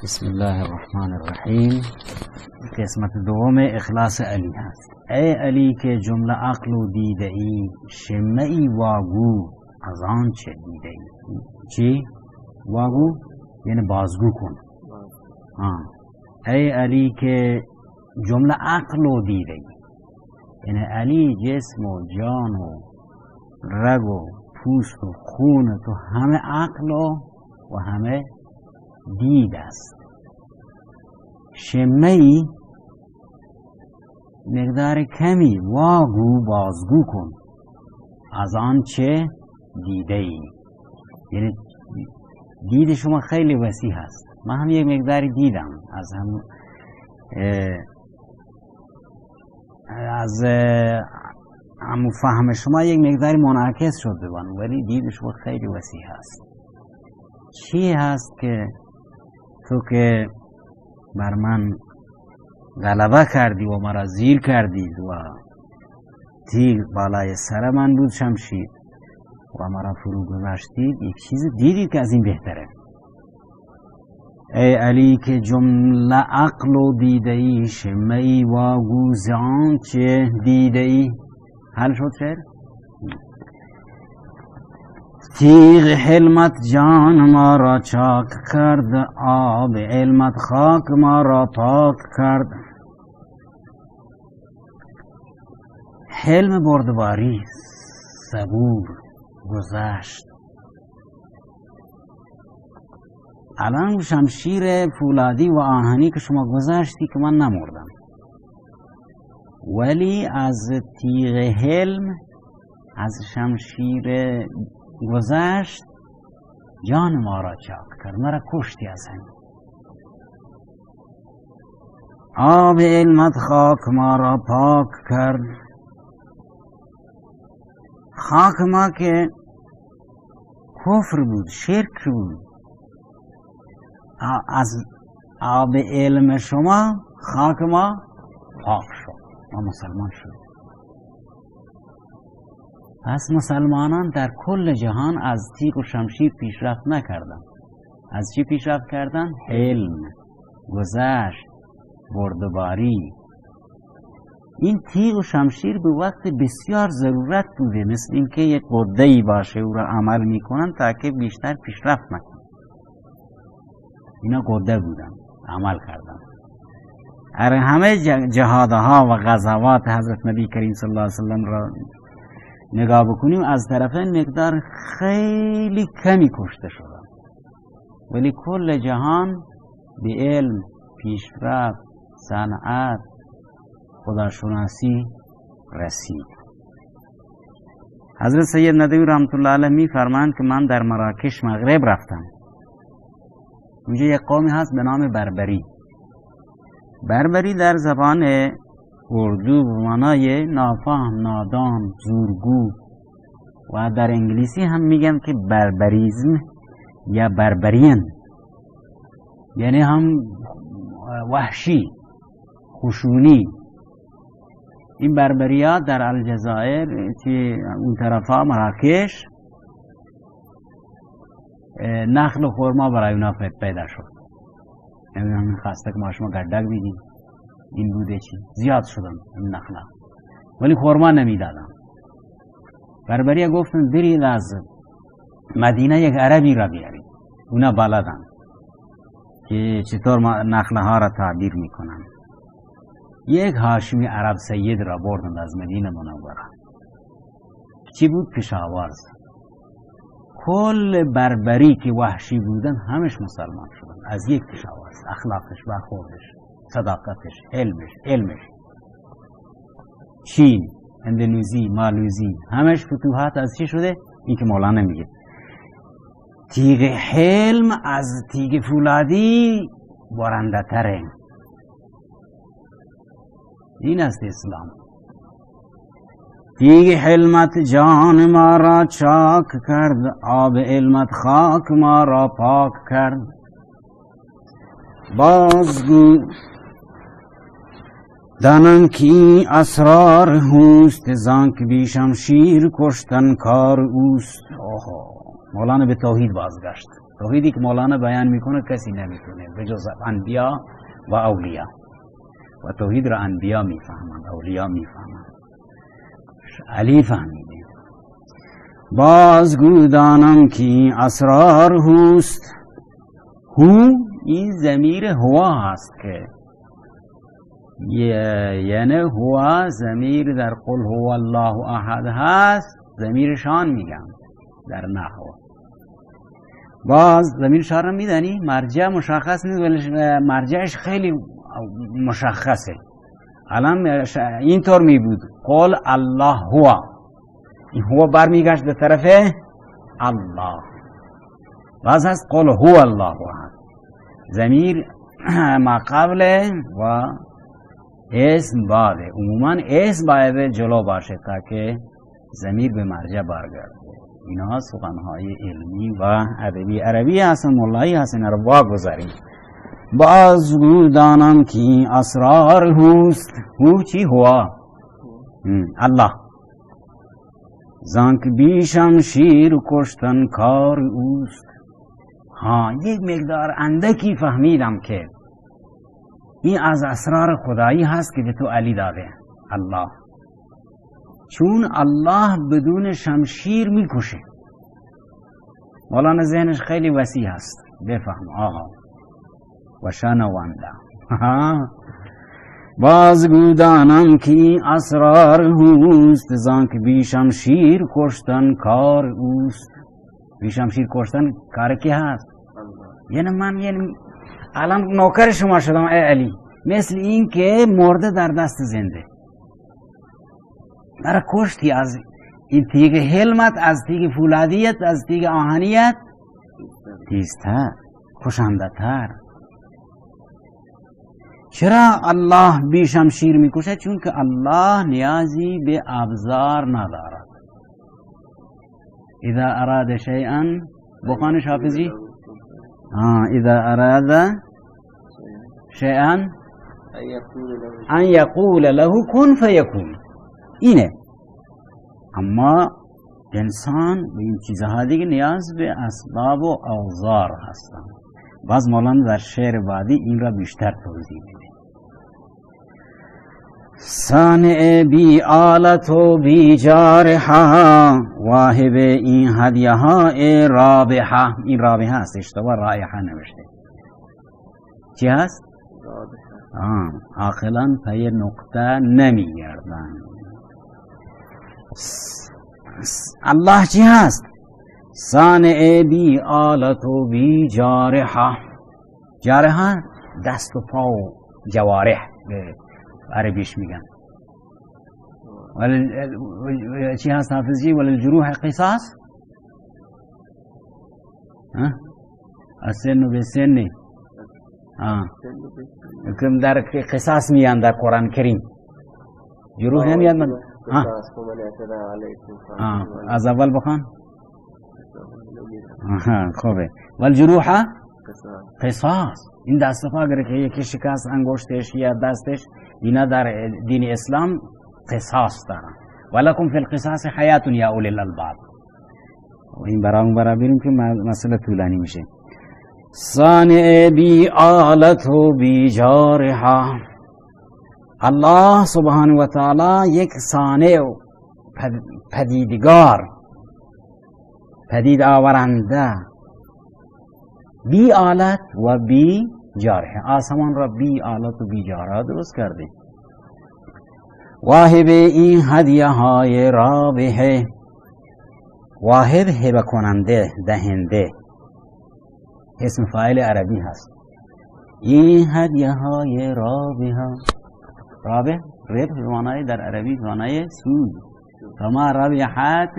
بسم الله الرحمن الرحیم. قسمت دوم اخلاص علی هست. ای علی که جمله عقل و دیده ای، شمه ای واگو از آن چه دیده ای. چی؟ واگو یعنی بازگو کن. ای علی که جمله عقل و دیده ای، یعنی علی جسم و جان و رگ و پوست و خون تو همه عقل و همه دید است. شمه ای مقدار کمی واگو بازگو کن از آن چه دیده ای. یعنی دید شما خیلی وسیع هست. من هم یک مقدار دیدم از همون فهم شما یک مقداری منعکس شد ببان، ولی دید شما خیلی وسیع هست. چی هست که تو که بر من غلبه کردی و مرا زیر کردید و تیر بالای سر من بود شمشیر و مرا فرو گذاشتید، یک چیز دیدید که از این بهتره. ای علی که جمله عقل و دیده ای، شمه ای واگو ز آنچه دیده ای. حل شد شعر؟ تیغ حلمت جان ما را چاک کرد، آب علمت خاک ما را پاک کرد. حلم بردباری، صبور، گذشت. الان شمشیر فولادی و آهنی که شما گذاشتی که من نمردم، ولی از تیغ حلم، از شمشیر گذشت جان ما را چاک کرد، مرا کشتی از هم. آب علمت خاک ما را پاک کرد. خاک ما که کفر بود، شرک بود، از آب علم شما خاک ما پاک شد، ما مسلمان شد. پس مسلمانان در کل جهان از تیغ و شمشیر پیشرفت نکردند. از چی پیشرفت کردند؟ علم، گذشت، بردباری. این تیغ و شمشیر به وقت بسیار ضرورت بوده، مثل اینکه یک قده‌ای باشه او را عمل میکنن تا که بیشتر پیشرفت نکنن. اینا قده بودن، عمل کردن. همه جهادها و غزوات حضرت نبی کریم صلی الله علیه وسلم را نگاه بکنیم، از طرف مقدار خیلی کمی کشته شدن، ولی کل جهان به علم، پیشرفت، صنعت، خداشناسی رسید. حضرت سید ندوی رحمت الله علیه می فرمایند که من در مراکش مغرب رفتم. اونجا یک قومی هست به نام بربری. بربری در زبان اردو به معنای نافهم، نادان، زورگو، و در انگلیسی هم میگن که بربریزم یا بربرین، یعنی هم وحشی، خشونی. این بربریات در الجزایر که اون طرفا مراکش، نخل و خورما برای اونا پیدا شد. یعنی همین خواسته که ما شما گردک بیدیم، این بوده چی؟ زیاد شدن این نخلا، ولی خورما نمیدادن. بربریا گفتن برید از مدینه یک عربی را بیارید، اونا بلدن که چطور نخله ها را تعبیر میکنن. یک هاشمی عرب سید را بردند از مدینه منوره. چی بود؟ کشاورز. کل بربری که وحشی بودن همش مسلمان شدن از یک کشاورز. اخلاقش، برخوردش، صداقتش، علمش. چین، اندونزی، مالوزی، همش فتوحات از چی شده؟ این که مولانا میگه تیغ حلم از تیغ فولادی برنده تره. این است اسلام. تیغ حلمت جان ما را چاک کرد، آب علمت خاک ما را پاک کرد. بازگو دانم کی اسرار هوست، زانک بی شمشیر کشتن کار اوست. مولانا به توحید بازگشت. توحیدی که مولانا بیان میکنه کسی نمیتونه به جز انبیا و اولیا، و توحید را انبیا میفهمند، اولیا میفهمند. علی فهمیده. بازگو دانم که اسرار هوست. هو این ضمیر هوا هست که یعنی هوا ضمیر در قل هو الله احد هست، ضمیر شان میگم در نحو. باز ضمیر شان رو میدانی مرجع مشخص نیست ولی مرجعش خیلی مشخصه. الان اینطور می بود قل الله هو، این هو برمیگشت به طرف الله. باز هست قل هو الله احد، ضمیر ما قبل و اسم بعده. عموما اسم باید جلو باشه تا که ضمیر به مرجع برگرده. اینها سخنهای علمی و ادبی عربی هستن، مولایی هستن، رو واگذاریم. بازگو دانم که اسرار هوست. هو چی؟ هوا الله. زانک بی شمشیر کشتن کار اوست. ها یک مقدار اندکی فهمیدم که این از اسرار خدایی هست که به تو علی داده الله، چون الله بدون شمشیر میکشه. مولانا ذهنش خیلی وسیع هست، بفهم آقا و شنونده. بازگو دانم که اسرار هوست. زانک بی شمشیر کشتن کار اوست. بی شمشیر کشتن کار کی هست؟ یعنی من الان نوکر شما شدم ای علی، مثل این که مرده در دست زنده. مرا کشتی از این تیغ حلمت، از تیغ فولادیت، از تیغ آهنیت تیزتر، کشنده تر. چرا الله بی شمشیر میکشه؟ چون که الله نیازی به ابزار ندارد. اذا اراد شیئا، بخوانش حافظی، اذا اراد شیئا ان یقول له کن فیکون. اینه. اما انسان به این چیزها دیگه نیاز به اسباب و اوزار هستن. باز مولانا در شعر بعدی این را بیشتر توضیح میده. صانع بی آلت و بی جارحه، واهب این هدیه ها رابحه. این رابحه است، اشتباه رایحه نوشته. چی هست؟ عاقلان پی نقطه نمیگردن. الله چی هست؟ صانع بی آلت و بی جارحه. جارحه دست و پا و جوارح به عربیش میگن. چی هست حافظی؟ وللجروح قصاص. السن بالسن. کم در قصاص میان در قرآن کریم. جروح نمیاد من. از اول بخوان. خوبه. والجروح قصاص. این دست پا اگر که یکی شکست انگشتش یا دستش، اینا در دین اسلام قصاص دارن. ولکم فی القصاص حیات یا اولی الالباب. این برای بریم که مسئله طولانی میشه. صانع بی آلت و بی جارحه. الله سبحانه و تعالی یک صانع و پدیدگار، پدید آورنده، بی آلت و بی جارحه. آسمان را بی آلت و بی جارحه درست کرده. واهب این هدیه های رابحه. واهب هبه کننده، دهنده، اسم فاعل عربی هست. این هدیه های رابحه. رابح ربح به معنای در عربی به معنای سود. فما ربحت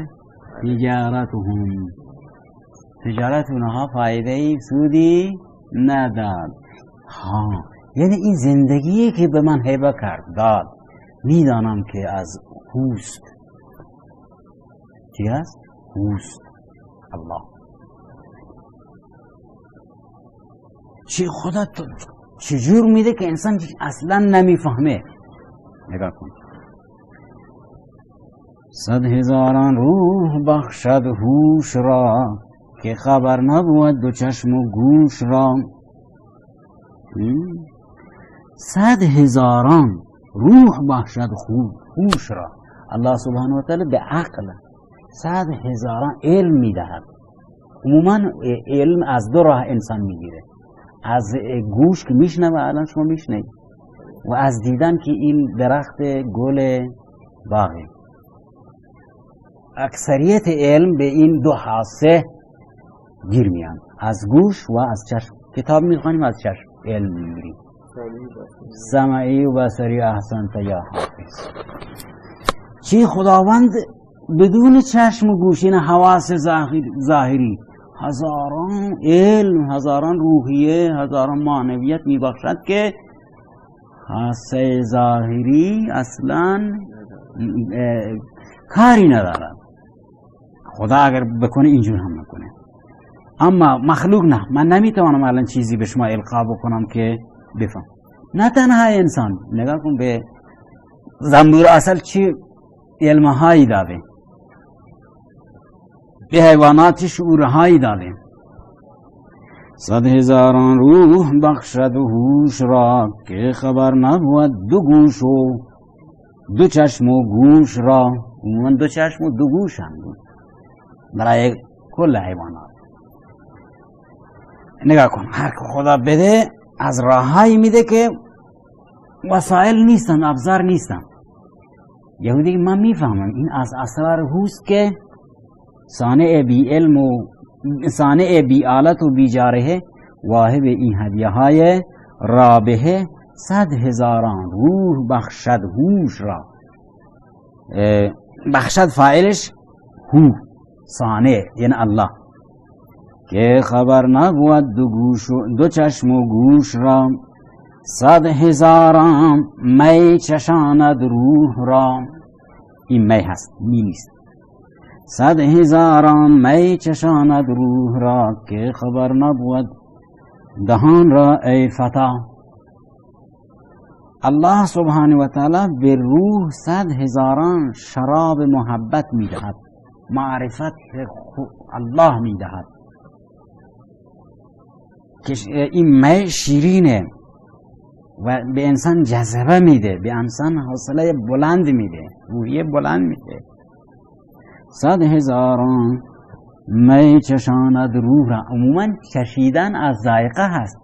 تجارتهم. تجارت اونها فایده سودی نداد. یعنی این زندگی که به من هبه کرد داد، میدانم که از هوست. چی هست؟ هوست الله. چی خدا چجور میده که انسان اصلا نمیفهمه. نگاه کن. 100,000 روح بخشد هوش را، که خبر نبود دو چشم و گوش را. 100,000 روح بخشد هوش را. الله سبحانه و تعالی به عقل 100,000 علم میدهد. عموما علم از دو راه انسان میگیره، از گوش که میشنوه، الان شما میشنوید، و از دیدن که این درخت گل باغه. اکثریت علم به این دو حاسه گیر میان، از گوش و از چشم. کتاب میخوانیم از چشم علم میگیریم. سمعی و بصری احسنت یا حافظ. چی خداوند بدون چشم و گوش، این حواس ظاهری هزاران علم، هزاران روحیه، هزاران معنویت میبخشد که حاسه ظاهری اصلا کاری ندارد. خدا اگر بکنه اینجور هم نکنه، اما مخلوق نه. من نمیتوانم الان چیزی به شما القا بکنم که بفهم. نه تنها انسان، نگاه کن به زنبور اصل چی علمهایی داده، به حیوانات شعورهایی داده. 100,000 روح بخشد هوش را که خبر نبود دو گوش و دو چشم و گوش را. عموما دو چشم و دو گوش هم بود برای کل حیوانات. نگاه کن، هر که خدا بده از راههایی میده که وسایل نیستن، ابزار نیستن. یهودی من میفهمم این از اسرار هوست که صانع بی علم و صانع بی آلت و بی جارحه واهب این هدیه های رابحه 100,000 روح بخشد هوش را. بخشد فاعلش هو، صانع یعنی الله، که خبر نبود دو گوش و دو چشم و گوش را. 100,000 می چشاند روح را. این می هست، می نیست. 100,000 می چشاند روح را که خبر نبود دهان را ای فتا. الله سبحانه و تعالی به روح 100,000 شراب محبت میدهد، معرفت الله میدهد که این می شیرینه و به انسان جذبه میده، به انسان حوصله بلند میده، روحیه بلند میده. 100,000 می چشاند روح را. عموما چشیدن از ذائقه هست،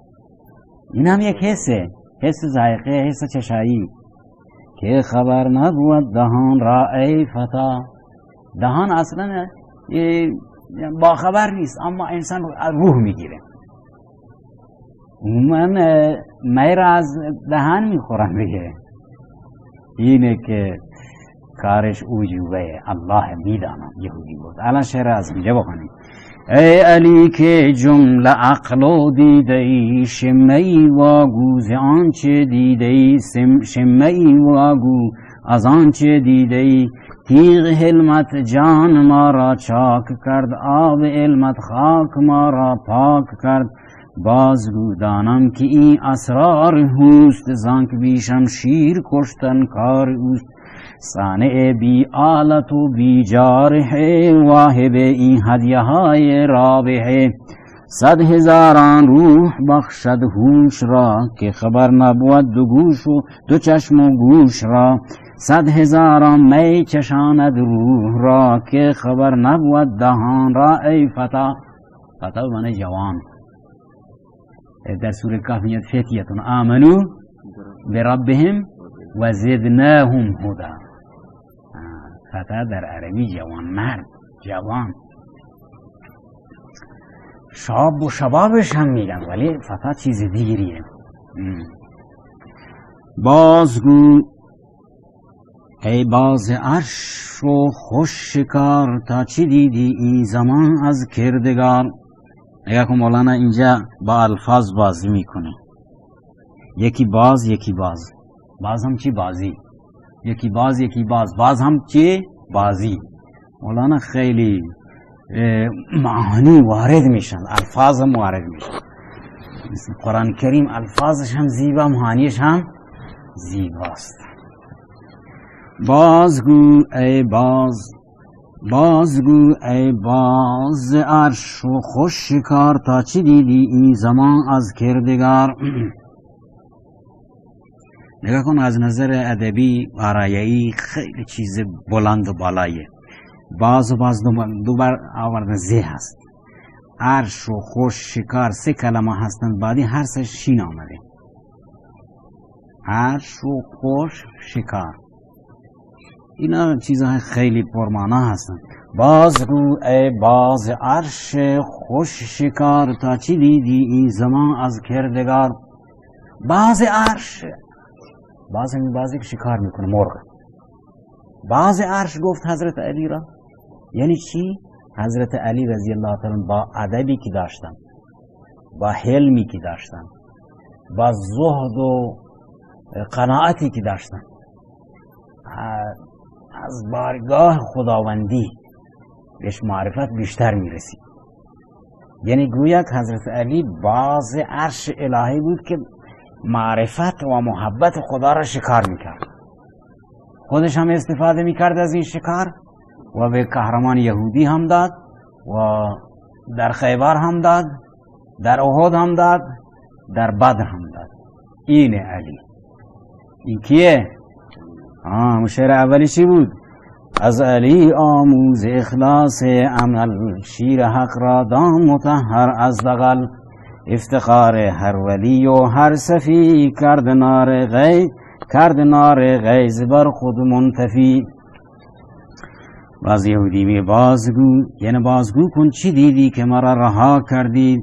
این هم یک حسه، حس ذائقه، حس چشایی. که خبر نبود دهان را ای فتا. دهان اصلا با خبر نیست، اما انسان روح میگیره. عموما می را از دهان میخورن دیگه، اینه که کارش اوجوبه. الله میدانم. یهودی بود. الان شعر از اینجا بخونیم. ای علی که جمله عقل و دیده ای، شمه واگو ز آنچه دیده ای، شمه واگو از آنچه دیده ای. تیغ حلمت جان ما را چاک کرد، آب علمت خاک ما را پاک کرد. بازگو دانم که این اسرار هوست، زانک بی شمشیر کشتن کار اوست. صانع بی آلت و بی جارحه، واهب این هدیه های رابحه. 100,000 روح بخشد هوش را که خبر نبود دو گوش و دو چشم و گوش را. 100,000 می چشاند روح را که خبر نبود دهان را ای فتا. فتا معنی جوان. در سوره کهف میاد فتیتون آمنو بربهم و زدناهم هدا. فتا در عربی جوان مرد، جوان. شاب و شبابش هم میگن، ولی فتا چیز دیگریه. بازگو ای باز عرش و خوش شکار، تا چی دیدی این زمان از کردگار. نگاه کن مولانا اینجا با الفاظ بازی میکنه. یکی باز، یکی باز. باز هم چی؟ بازی. یکی باز، یکی باز. باز هم چی؟ بازی. مولانا خیلی معانی وارد میشن، الفاظ هم وارد میشن. قرآن کریم الفاظش هم زیبا، معانیش هم زیباست. بازگو ای باز بازگو ای باز عرش و خوش شکار، تا چی دیدی این زمان از کردگار. نگاه کن، از نظر ادبی آرایه‌ای خیلی چیز بلند و بالاییه. باز و باز دوبار آورده زی هست. عرش و خوش شکار 3 کلمه هستند، بعدی هر سه شین آمده. عرش و خوش شکار، اینا چیزهای خیلی پرمانا هستند. بازگو ای باز عرش خوش شکار، تا چی دیدی این زمان از کردگار. باز عرش، بازی که شکار میکنه، مرغ. باز عرش گفت حضرت علی را، یعنی چی؟ حضرت علی رضی الله تعالی با ادبی که داشتن، با حلمی که داشتن، با زهد و قناعتی که داشتن، از بارگاه خداوندی بهش معرفت بیشتر میرسید. یعنی گویا که حضرت علی باز عرش الهی بود که معرفت و محبت خدا را شکار میکرد. خودش هم استفاده میکرد از این شکار و به قهرمان یهودی هم داد و در خیبر هم داد، در احد هم داد، در بدر هم داد. این علی. این کیه؟ شعر اولی چی بود؟ از علی آموز اخلاص عمل، شیر حق را دام مطهر از دغل. افتخار هر ولی و هر صفی، کرد نار غیظ بر خود منتفی. باز یهودی می بازگو، یعنی بازگو کن چی دیدی که مرا رها کردی.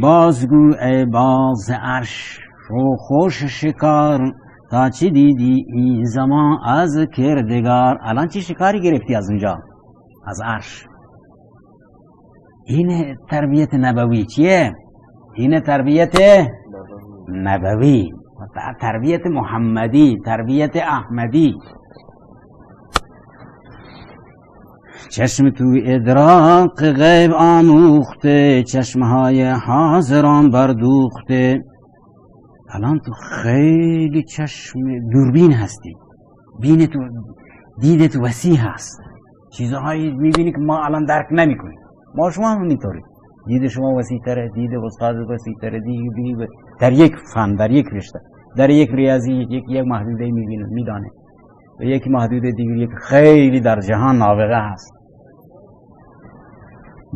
بازگو ای باز عرش و خوش شکار، تا چی دیدی این زمان از کردگار. الان چی شکاری گرفتی از اونجا؟ از عرش. این تربیت نبوی چیه؟ این تربیت نبوی، تربیت محمدی، تربیت احمدی. چشم تو ادراک غیب آموخته، چشمهای حاضران بردوخته. الان تو خیلی چشم دوربین هستی، بین تو دید تو وسیع هست، چیزهایی میبینی که ما الان درک نمی کنیم. ما شما هم اینطوری، دید شما وسیع تره، دید استاد وسیع تره، دید در یک فن، در یک رشته، در یک ریاضی یک محدوده میبینه، میدانه، و یک محدوده دیگر یک خیلی در جهان نابغه هست.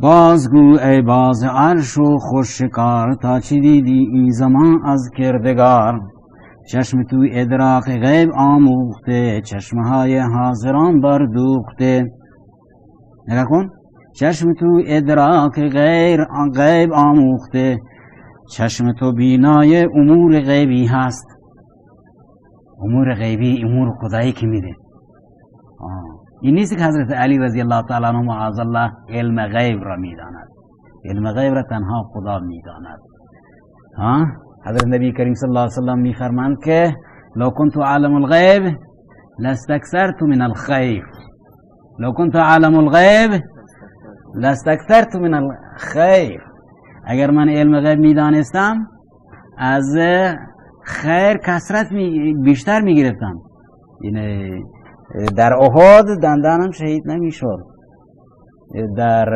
بازگو ای باز عرش و خوش شکار، تا چی دیدی این زمان از کردگار. چشم تو ادراک غیب آموخته، چشمهای حاضران بردوخته. نگاه کن، چشم تو ادراک غیب آموخته، چشم تو بینای امور غیبی هست. امور غیبی، امور خدایی که میده. این نیست که حضرت علی رضی الله تعالی عنه معاذ الله علم غیب را میداند. علم غیب را تنها خدا میداند. حضرت نبی کریم صلی الله علیه وسلم میفرماند که لو كنت عالم الغیب لاستكثرت من الخیر. لو كنت عالم الغیب لاستكثرت من الخیر. اگر من علم غیب میدانستم از خیر کثرت بیشتر میگرفتم. یعنی در احد دندانم شهید نمیشد، در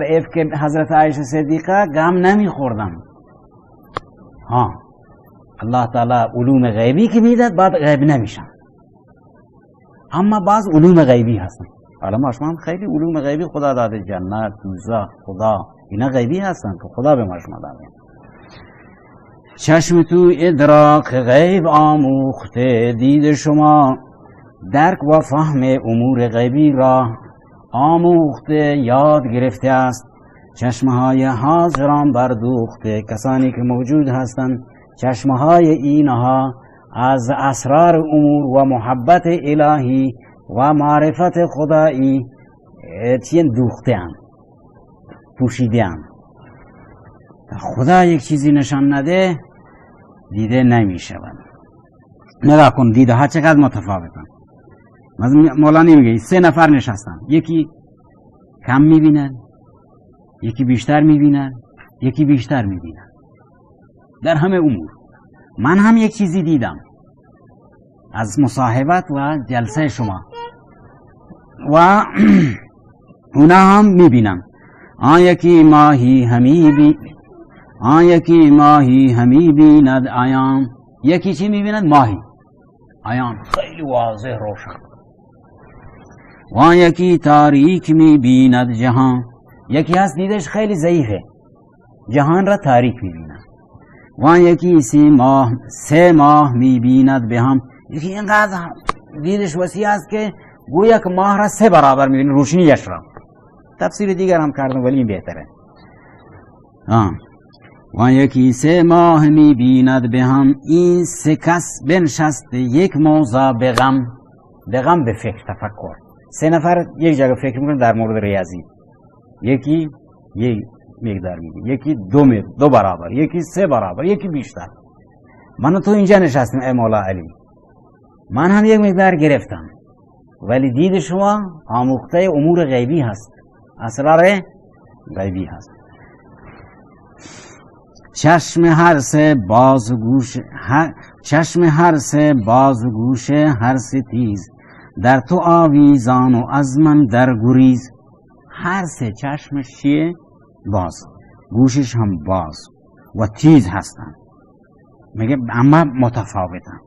افک حضرت عایشه صدیقه غم نمیخوردم. الله تعالی علوم غیبی که میداد بعد غیب نمیشن. اما بعض علوم غیبی هستن. حالا ما شما هم خیلی علوم غیبی خدا داده، جنت، دوزخ، خدا، اینا غیبی هستن که خدا به ما شما داده. چشم تو ادراک غیب آموخته، دید شما درک و فهم امور غیبی را آموخته، یاد گرفته است. چشمهای حاضران بردوخته، کسانی که موجود هستند چشمهای اینها از اسرار امور و محبت الهی و معرفت خدایی دوخته اند، پوشیده اند. خدا یک چیزی نشان نده دیده نمی شود. نگاه کن دیده ها چقدر متفاوتن. مولانا میگه 3 نفر نشستن، یکی کم میبینن، یکی بیشتر میبینن، یکی بیشتر میبینن در همه امور. من هم یک چیزی دیدم از مصاحبت و جلسه شما. و اونا هم میبینن. آن یکی ماهی همی بیند آیان. یکی چی میبیند؟ ماهی آیان، خیلی واضح روشن. و آن یکی تاریک میبیند جهان. یکی هست دیدش خیلی ضعیفه، جهان را تاریک میبیند. و آن یکی 3 ماه میبیند به هم. یکی اینقدر دیدش وسیع است که گویا که ماه را 3 برابر میبیند، روشنیش را. تفسیر دیگر هم کردم ولی این بهتره. و آن یکی 3 ماه میبیند به هم. این 3 کس بنشسته یک موضع به غم به فکر تفکر. 3 نفر یک جگه فکر میکنن در مورد ریاضی. یکی یک مقدار میگه، یکی 2 برابر، یکی 3 برابر، یکی بیشتر. من و تو اینجا نشستیم ای مولا علی، من هم یک مقدار گرفتم، ولی دید شما آموخته امور غیبی هست، اسرار غیبی هست. چشم هر 3 باز و گوش هر 3 تیز، در تو آویزان و از من در گریز. هر 3 چشمش چیه؟ باز، گوشش هم باز و تیز هستن، میگه اما متفاوتن.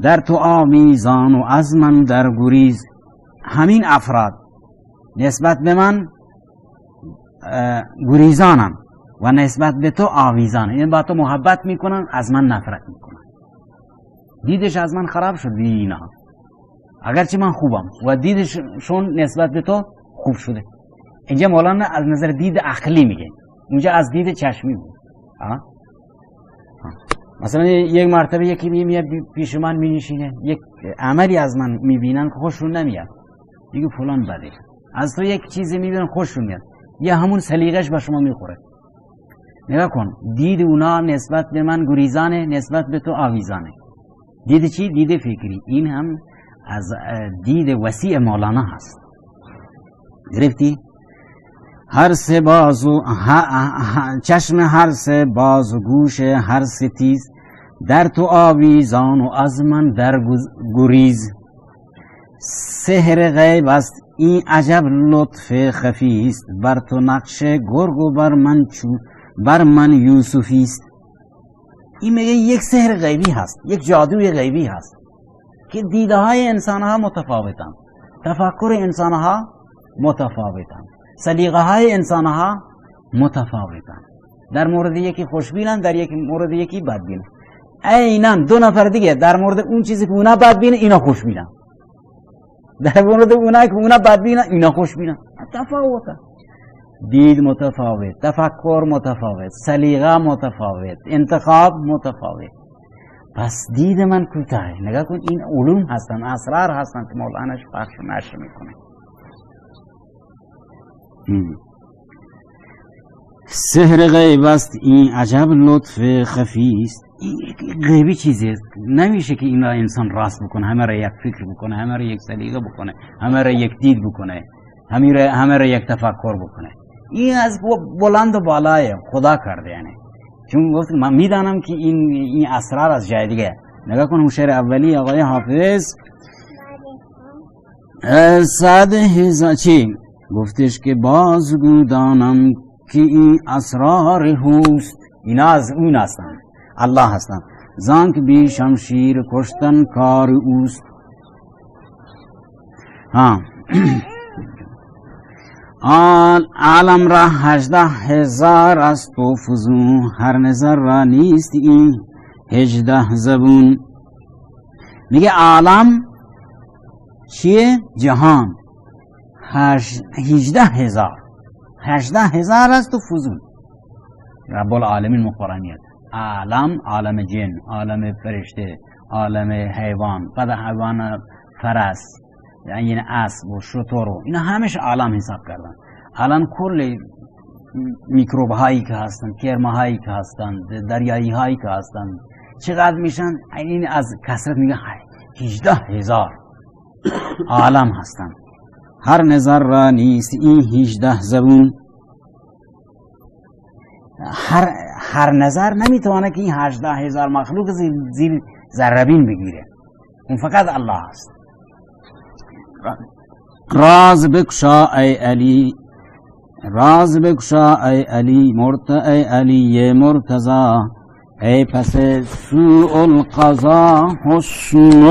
در تو آویزان و از من در گریز. همین افراد نسبت به من گریزانن و نسبت به تو آویزانن، این با تو محبت میکنن، از من نفرت میکنن. دیدش از من خراب شد اینا، اگرچه من خوبم، و دیدشون نسبت به تو خوب شده. اینجا مولانا از نظر دید عقلی میگه، اونجا از دید چشمی بود. مثلا یک مرتبه یکی میاد پیش من مینشینه، یک عملی از من میبینن که خوششون نمیاد، میگه فلان بده. از تو یک چیزی میبینن خوششون میاد، یا همون سلیقش به شما میخوره. نگاه کن، دید اونا نسبت به من گریزانه، نسبت به تو آویزانه. دید چی؟ دید فکری. این هم از دید وسیع مولانا هست. گرفتی؟ هر 3 بازو چشم هر 3 باز و گوش هر 3 تیز، در تو آویزان و از من در گریز. سحر غیب است این عجب لطف خفی است، بر تو نقش گرگ و بر من یوسفی است. این میگه یک سحر غیبی هست، یک جادوی غیبی هست که دیده های انسان ها متفاوتن، تفکر انسان ها متفاوتن، سلیقه های انسان ها متفاوتن. در مورد یکی خوشبینن، در یک مورد یکی بدبینن. عیناً 2 نفر دیگه در مورد اون چیزی که اونا بدبینن اینا خوشبینن، در مورد اونا که اونا بدبینن اینا خوشبینن. تفاوته، دید متفاوت، تفکر متفاوت، سلیقه متفاوت، انتخاب متفاوت. پس دید من کوتاه. نگاه کن، این علوم هستن، اسرار هستن که مولاناش پخش و نشر میکنه. سحر غیب است این عجب لطف خفی است. این غیبی چیزی است، نمیشه که این را انسان راست بکنه، همه را یک فکر بکنه، همه را یک سلیقه بکنه، همه را یک دید بکنه، همه را یک تفکر بکنه. این از بلند و بالای خدا کرده. یعنی چون گفت من میدانم که این اسرار از جای دیگه. نگاه کن شعر اولی آقای حافظ 100,000 چی گفتش که بازگو دانم که این اسرار هوست. اینا از اون هستن، الله هستن. زانک بی شمشیر کشتن کار اوست. عالم را 18,000 است و فزون، هر نظر را نیست این 18 زبون. میگه عالم چیه؟ جهان 18,000 است و فزون. رب العالمین مقرانیت. عالم جن، عالم فرشته، عالم حیوان، بعد حیوان فرس، یعنی اسب و شتر، اینا همش عالم حساب کردن. الان کل میکروب هایی که هستن، کرمه هایی که هستن، دریایی هایی که هستن چقدر میشن؟ این از کثرت میگه 18,000 عالم هستن. هر نظر را نیست این 18 زبون. هر نظر نمیتونه که این 18,000 مخلوق زیر ذره بین بگیره. اون فقط الله هست. راز بکشا ای علی، راز بکشا ای علی ای علی مرتضی، ای پس سوء القضا حسن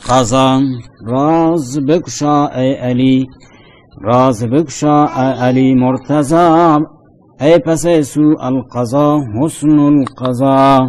القضا. راز بکشا ای علی، راز بکشا ای علی مرتضی، ای پس سوء القضا حسن القضا.